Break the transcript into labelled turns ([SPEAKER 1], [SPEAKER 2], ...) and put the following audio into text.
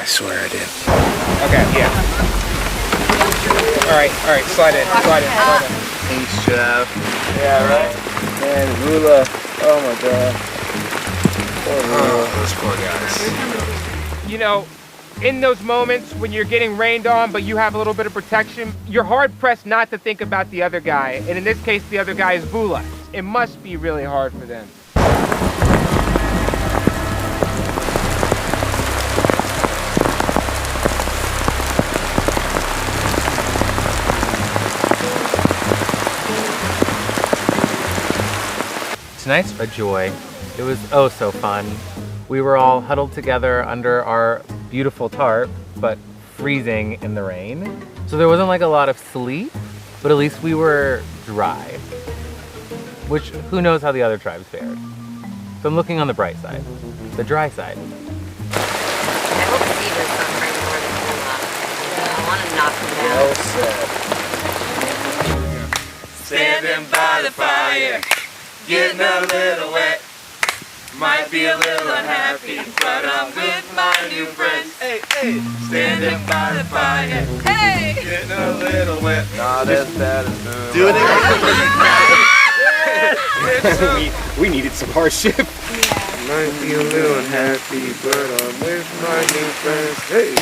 [SPEAKER 1] I swear I did.
[SPEAKER 2] Okay, yeah. All right, slide in.
[SPEAKER 1] Thanks, Jeff.
[SPEAKER 3] Yeah, right? Man, Rula. Oh my god. Poor Rula.
[SPEAKER 1] Oh, those poor guys.
[SPEAKER 2] You know, in those moments when you're getting rained on, but you have a little bit of protection, you're hard pressed not to think about the other guy. And in this case, the other guy is Vula. It must be really hard for them.
[SPEAKER 4] Tonight's a joy. It was oh so fun. We were all huddled together under our beautiful tarp, but freezing in the rain. So there wasn't like a lot of sleep, but at least we were dry. Which, who knows how the other tribes fared. So I'm looking on the bright side, the dry side.
[SPEAKER 5] I hope Steve is suffering more than Bula. I want to knock him down.
[SPEAKER 3] Well said.
[SPEAKER 6] Standing by the fire, getting a little wet. Might be a little unhappy, but I'm with my new friends. Hey, hey. Standing by the fire, hey, getting a little wet.
[SPEAKER 3] Not as bad as Moon.
[SPEAKER 1] Do it again.
[SPEAKER 3] We needed some hardship. Might be a little unhappy, but I'm with my new friends. Hey.